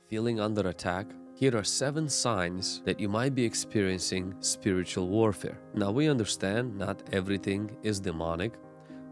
Feeling under attack? Here are 7 signs that you might be experiencing spiritual warfare. Now we understand not everything is demonic,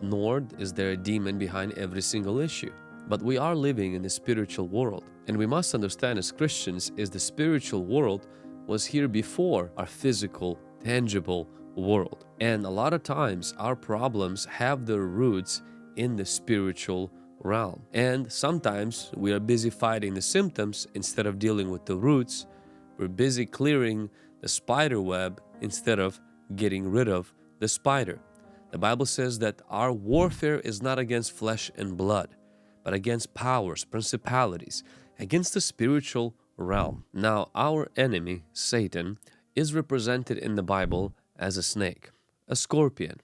nor is there a demon behind every single issue. But we are living in the spiritual world, and we must understand as Christians is the spiritual world was here before our physical, tangible world. And a lot of times our problems have their roots in the spiritual realm. And sometimes we are busy fighting the symptoms instead of dealing with the roots. We're busy clearing the spider web instead of getting rid of the spider. The Bible says that our warfare is not against flesh and blood, but against powers, principalities, against the spiritual realm. Now, our enemy, Satan, is represented in the Bible as a snake, a scorpion,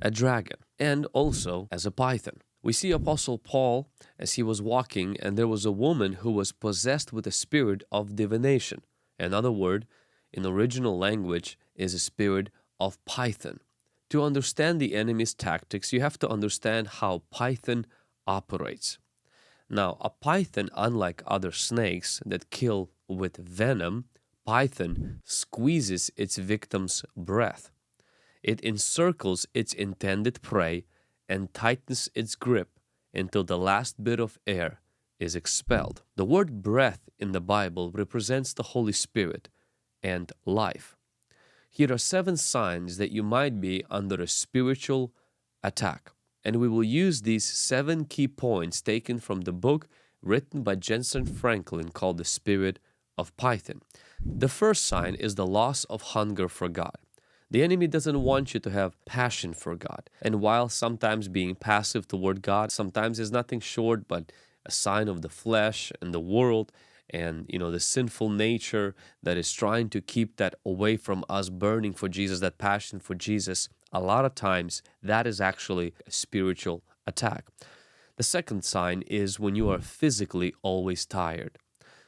a dragon, and also as a python. We see Apostle Paul as he was walking, and there was a woman who was possessed with a spirit of divination. Another word in original language is a spirit of python. To understand the enemy's tactics, you have to understand how python operates. Now, a python, unlike other snakes that kill with venom, python squeezes its victim's breath. It encircles its intended prey and tightens its grip until the last bit of air is expelled. The word breath in the Bible represents the Holy Spirit and life. Here are 7 signs that you might be under a spiritual attack. And we will use these 7 key points taken from the book written by Jentezen called The Spirit of Python. The first sign is the loss of hunger for God. The enemy doesn't want you to have passion for God. And while sometimes being passive toward God sometimes is nothing short but a sign of the flesh and the world and the sinful nature that is trying to keep that away from us, burning for Jesus, that passion for Jesus, a lot of times that is actually a spiritual attack. The second sign is when you are physically always tired.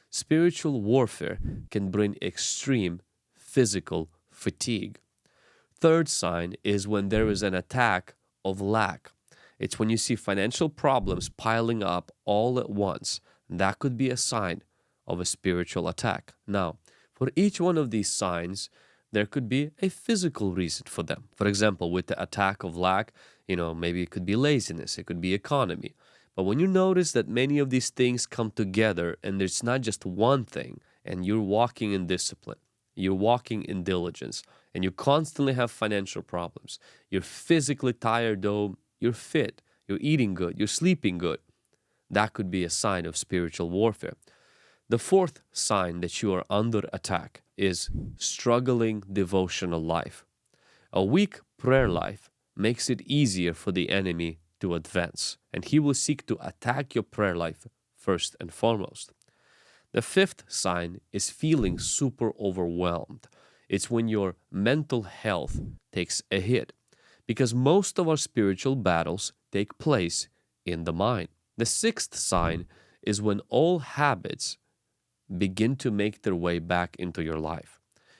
Spiritual warfare can bring extreme physical fatigue. Third sign is when there is an attack of lack. It's when you see financial problems piling up all at once. That could be a sign of a spiritual attack. Now, for each one of these signs, there could be a physical reason for them. For example, with the attack of lack, maybe it could be laziness, it could be economy. But when you notice that many of these things come together and it's not just one thing, and you're walking in discipline, you're walking in diligence, and you constantly have financial problems, you're physically tired though you're fit, you're eating good, you're sleeping good, that could be a sign of spiritual warfare. The fourth sign that you are under attack is struggling devotional life. A weak prayer life makes it easier for the enemy to advance, and he will seek to attack your prayer life first and foremost. The fifth sign is feeling super overwhelmed. It's when your mental health takes a hit, because most of our spiritual battles take place in the mind. The sixth sign is when all habits begin to make their way back into your life.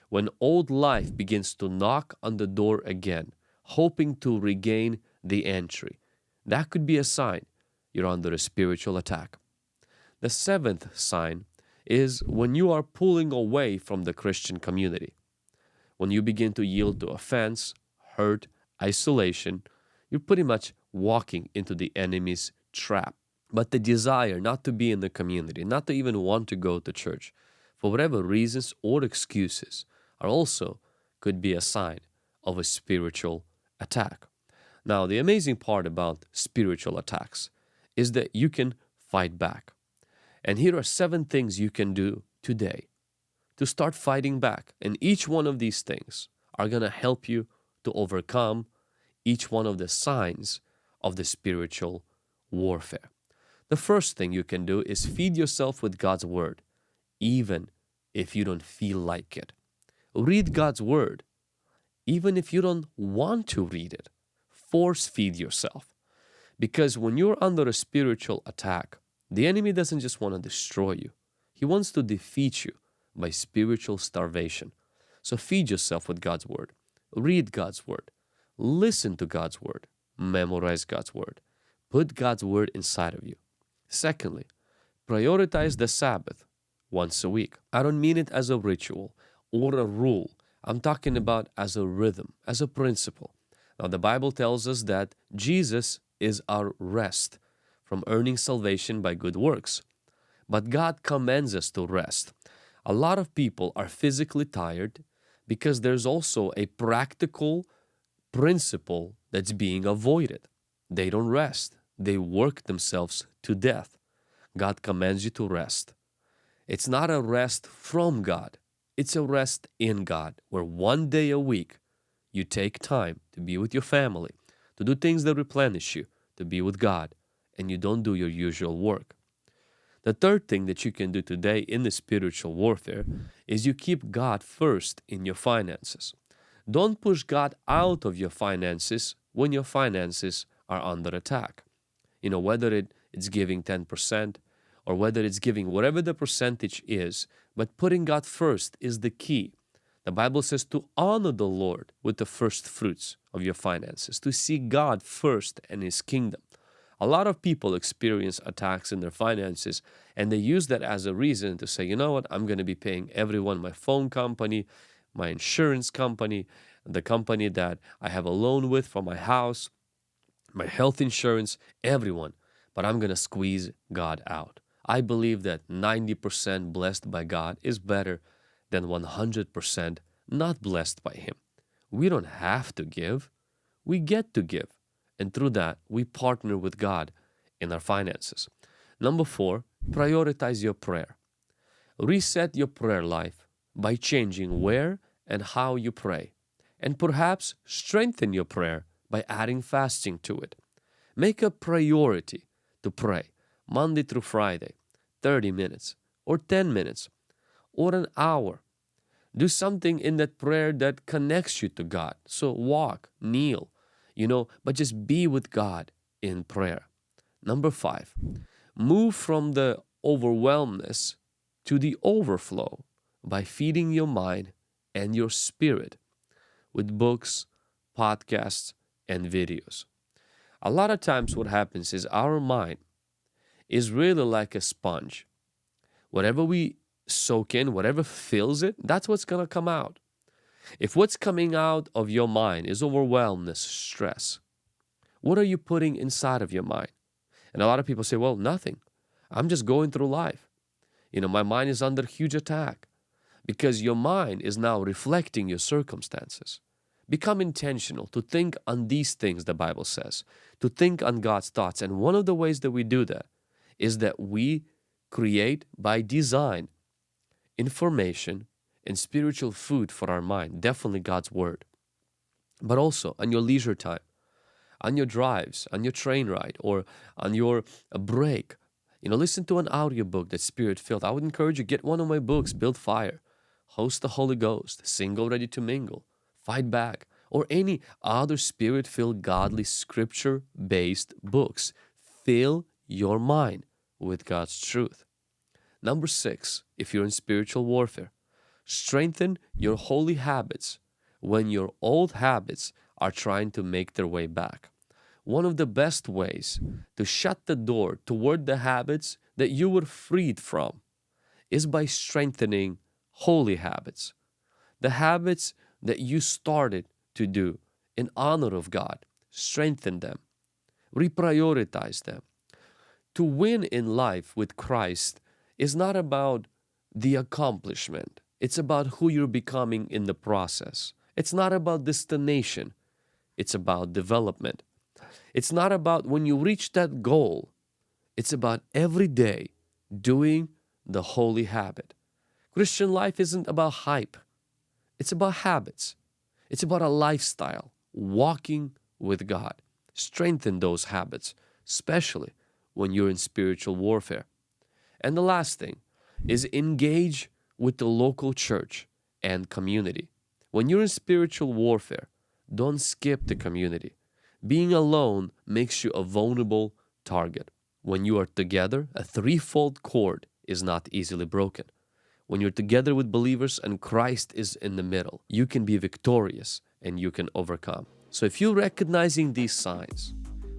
When old life begins to knock on the door again, hoping to regain the entry, that could be a sign you're under a spiritual attack. The seventh sign is when you are pulling away from the Christian community. When you begin to yield to offense, hurt, isolation, you're pretty much walking into the enemy's trap. But the desire not to be in the community, not to even want to go to church, for whatever reasons or excuses, are also could be a sign of a spiritual attack. Now, the amazing part about spiritual attacks is that you can fight back. And here are 7 things you can do today to start fighting back. And each one of these things are going to help you to overcome each one of the signs of the spiritual warfare. The first thing you can do is feed yourself with God's Word, even if you don't feel like it. Read God's Word, even if you don't want to read it. Force feed yourself. Because when you're under a spiritual attack, the enemy doesn't just want to destroy you. He wants to defeat you by spiritual starvation. So feed yourself with God's Word. Read God's Word. Listen to God's Word. Memorize God's Word. Put God's Word inside of you. Secondly, prioritize the Sabbath. once a week. I don't mean it as a ritual or a rule. I'm talking about as a rhythm, as a principle. Now, the Bible tells us that Jesus is our rest from earning salvation by good works. But God commands us to rest. A lot of people are physically tired because there's also a practical principle that's being avoided. They don't rest. They work themselves to death. God commands you to rest. It's not a rest from God. It's a rest in God, where one day a week you take time to be with your family, to do things that replenish you, to be with God, and you don't do your usual work. The third thing that you can do today in the spiritual warfare is you keep God first in your finances. Don't push God out of your finances when your finances are under attack. Whether it's giving 10% or whether it's giving whatever the percentage is, but putting God first is the key. The Bible says to honor the Lord with the first fruits of your finances, to seek God first and His kingdom. A lot of people experience attacks in their finances, and they use that as a reason to say, you know what, I'm going to be paying everyone, my phone company, my insurance company, the company that I have a loan with for my house, my health insurance, everyone. But I'm going to squeeze God out. I believe that 90% blessed by God is better than 100% not blessed by Him. We don't have to give. We get to give. And through that, we partner with God in our finances. Number 4, prioritize your prayer. Reset your prayer life by changing where and how you pray. And perhaps strengthen your prayer by adding fasting to it. Make a priority to pray Monday through Friday, 30 minutes or 10 minutes or an hour. Do something in that prayer that connects you to God. So walk, kneel, but just be with God in prayer. Number 5, move from the overwhelmness to the overflow by feeding your mind and your spirit with books, podcasts, and videos. A lot of times what happens is our mind is really like a sponge. Whatever we soak in, whatever fills it, that's what's going to come out. If what's coming out of your mind is overwhelmness, stress, what are you putting inside of your mind? And a lot of people say, well, nothing. I'm just going through life. My mind is under huge attack because your mind is now reflecting your circumstances. Become intentional to think on these things, the Bible says, to think on God's thoughts. And one of the ways that we do that is that we create by design information and spiritual food for our mind, definitely God's Word. But also on your leisure time, on your drives, on your train ride, or on your break, listen to an audiobook that's spirit-filled. I would encourage you, get one of my books, Build Fire, Host the Holy Ghost, Single Ready to Mingle, Fight Back, or any other spirit-filled, godly, scripture-based books. Fill your mind with God's truth. Number 6, if you're in spiritual warfare, strengthen your holy habits when your old habits are trying to make their way back. One of the best ways to shut the door toward the habits that you were freed from is by strengthening holy habits. The habits that you started to do in honor of God, strengthen them, reprioritize them. To win in life with Christ is not about the accomplishment. It's about who you're becoming in the process. It's not about destination. It's about development. It's not about when you reach that goal. It's about every day doing the holy habit. Christian life isn't about hype. It's about habits. It's about a lifestyle, walking with God. Strengthen those habits, especially when you're in spiritual warfare. And the last thing is engage with the local church and community. When you're in spiritual warfare, don't skip the community. Being alone makes you a vulnerable target. When you are together, a threefold cord is not easily broken. When you're together with believers and Christ is in the middle, you can be victorious and you can overcome. So if you're recognizing these signs,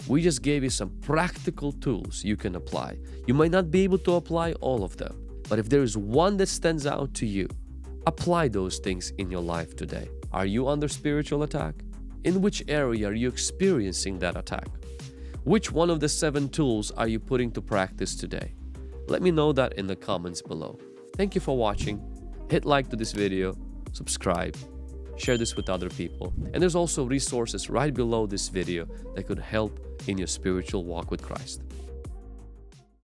we just gave you some practical tools you can apply. You might not be able to apply all of them. But if there is one that stands out to you, apply those things in your life today. Are you under spiritual attack? In which area are you experiencing that attack? Which one of the 7 tools are you putting to practice today? Let me know that in the comments below. Thank you for watching. Hit like to this video, subscribe, share this with other people. And there's also resources right below this video that could help in your spiritual walk with Christ.